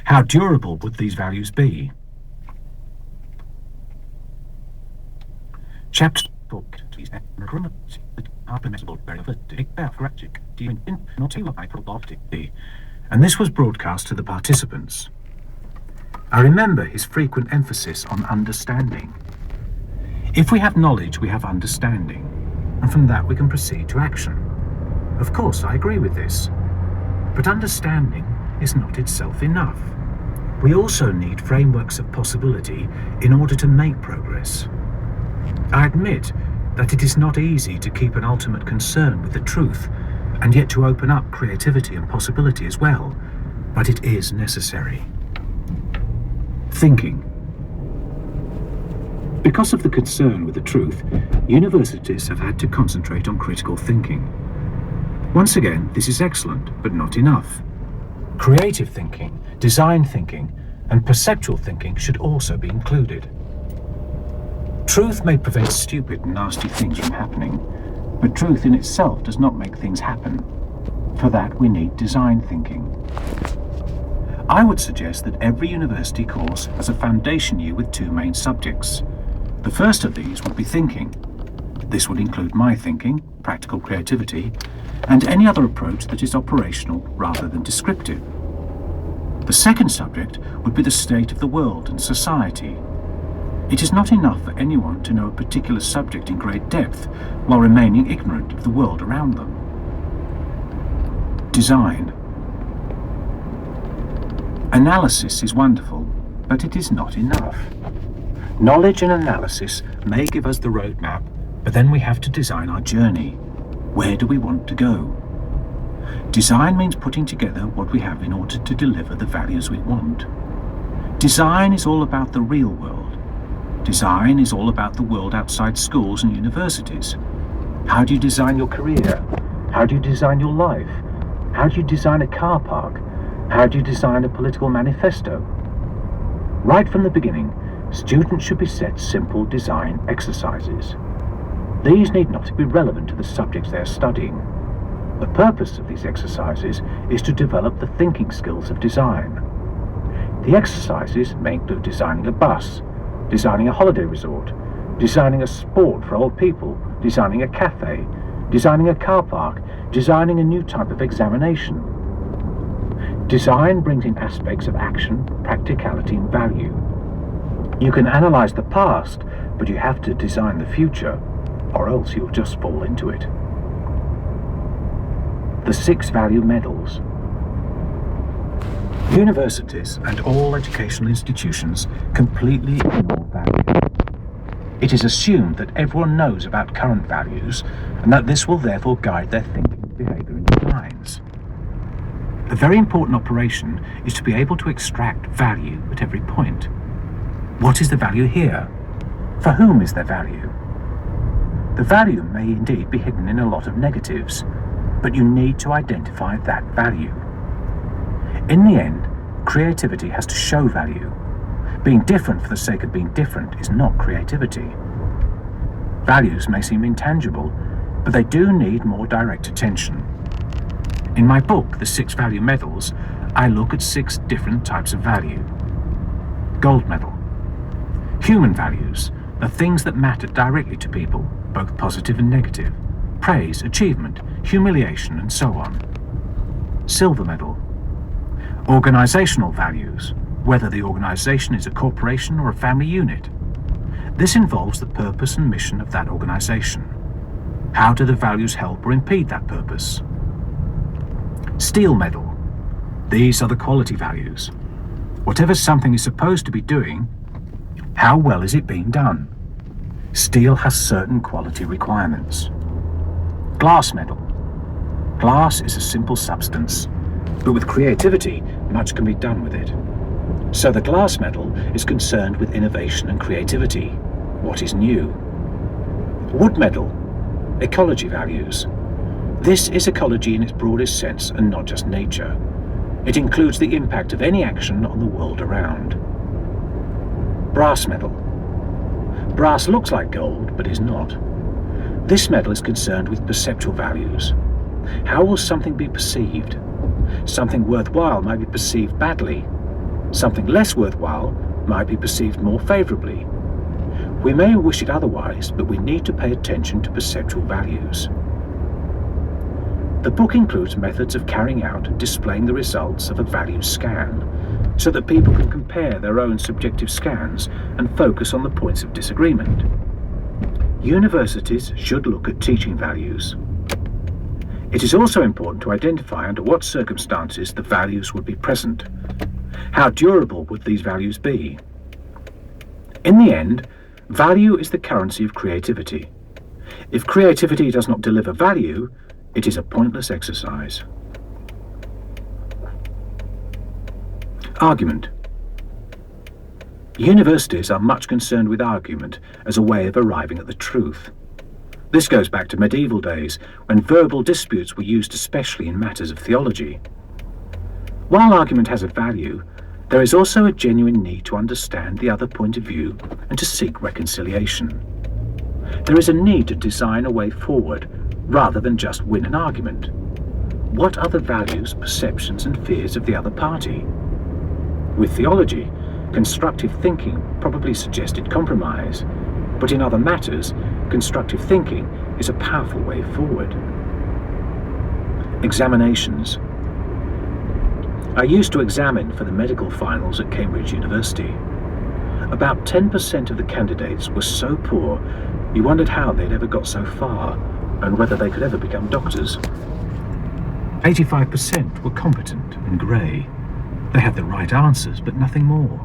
How durable would these values be? Chapter 4. And this was broadcast to the participants. I remember his frequent emphasis on understanding. If we have knowledge, we have understanding, and from that we can proceed to action. Of course, I agree with this. But understanding is not itself enough. We also need frameworks of possibility in order to make progress. I admit that it is not easy to keep an ultimate concern with the truth and yet to open up creativity and possibility as well, but it is necessary. Thinking. Because of the concern with the truth, universities have had to concentrate on critical thinking. Once again, this is excellent, but not enough. Creative thinking, design thinking, and perceptual thinking should also be included. Truth may prevent stupid and nasty things from happening, but truth in itself does not make things happen. For that, we need design thinking. I would suggest that every university course has a foundation year with two main subjects. The first of these would be thinking. This would include my thinking, practical creativity, and any other approach that is operational rather than descriptive. The second subject would be the state of the world and society. It is not enough for anyone to know a particular subject in great depth while remaining ignorant of the world around them. Design. Analysis is wonderful, but it is not enough. Knowledge and analysis may give us the roadmap, but then we have to design our journey. Where do we want to go? Design means putting together what we have in order to deliver the values we want. Design is all about the real world. Design is all about the world outside schools and universities. How do you design your career? How do you design your life? How do you design a car park? How do you design a political manifesto? Right from the beginning, students should be set simple design exercises. These need not be relevant to the subjects they are studying. The purpose of these exercises is to develop the thinking skills of design. The exercises may include designing a bus, designing a holiday resort, designing a sport for old people, designing a cafe, designing a car park, designing a new type of examination. Design brings in aspects of action, practicality, and value. You can analyze the past, but you have to design the future, or else you'll just fall into it. The 6 value medals. Universities and all educational institutions completely ignore value. It is assumed that everyone knows about current values and that this will therefore guide their thinking, behavior, and designs. A very important operation is to be able to extract value at every point. What is the value here? For whom is there value? The value may indeed be hidden in a lot of negatives, but you need to identify that value. In the end, creativity has to show value. Being different for the sake of being different is not creativity. Values may seem intangible, but they do need more direct attention. In my book, The 6 Value Medals, I look at 6 different types of value. Gold medal. Human values, the things that matter directly to people, both positive and negative. Praise, achievement, humiliation, and so on. Silver medal. Organizational values, whether the organization is a corporation or a family unit. This involves the purpose and mission of that organization. How do the values help or impede that purpose? Steel medal. These are the quality values. Whatever something is supposed to be doing, how well is it being done? Steel has certain quality requirements. Glass medal. Glass is a simple substance, but with creativity, much can be done with it. So the glass medal is concerned with innovation and creativity. What is new? Wood medal. Ecology values. This is ecology in its broadest sense and not just nature. It includes the impact of any action on the world around. Brass medal. Brass looks like gold, but is not. This medal is concerned with perceptual values. How will something be perceived? Something worthwhile might be perceived badly. Something less worthwhile might be perceived more favourably. We may wish it otherwise, but we need to pay attention to perceptual values. The book includes methods of carrying out and displaying the results of a value scan, so that people can compare their own subjective scans and focus on the points of disagreement. Universities should look at teaching values. It is also important to identify under what circumstances the values would be present. How durable would these values be? In the end, value is the currency of creativity. If creativity does not deliver value, it is a pointless exercise. Argument. Universities are much concerned with argument as a way of arriving at the truth. This goes back to medieval days, when verbal disputes were used especially in matters of theology. While argument has a value, there is also a genuine need to understand the other point of view and to seek reconciliation. There is a need to design a way forward, rather than just win an argument. What are the values, perceptions, and fears of the other party? With theology, constructive thinking probably suggested compromise, but in other matters, constructive thinking is a powerful way forward. Examinations. I used to examine for the medical finals at Cambridge University. About 10% of the candidates were so poor, you wondered how they'd ever got so far, and whether they could ever become doctors. 85% were competent and grey. They had the right answers, but nothing more.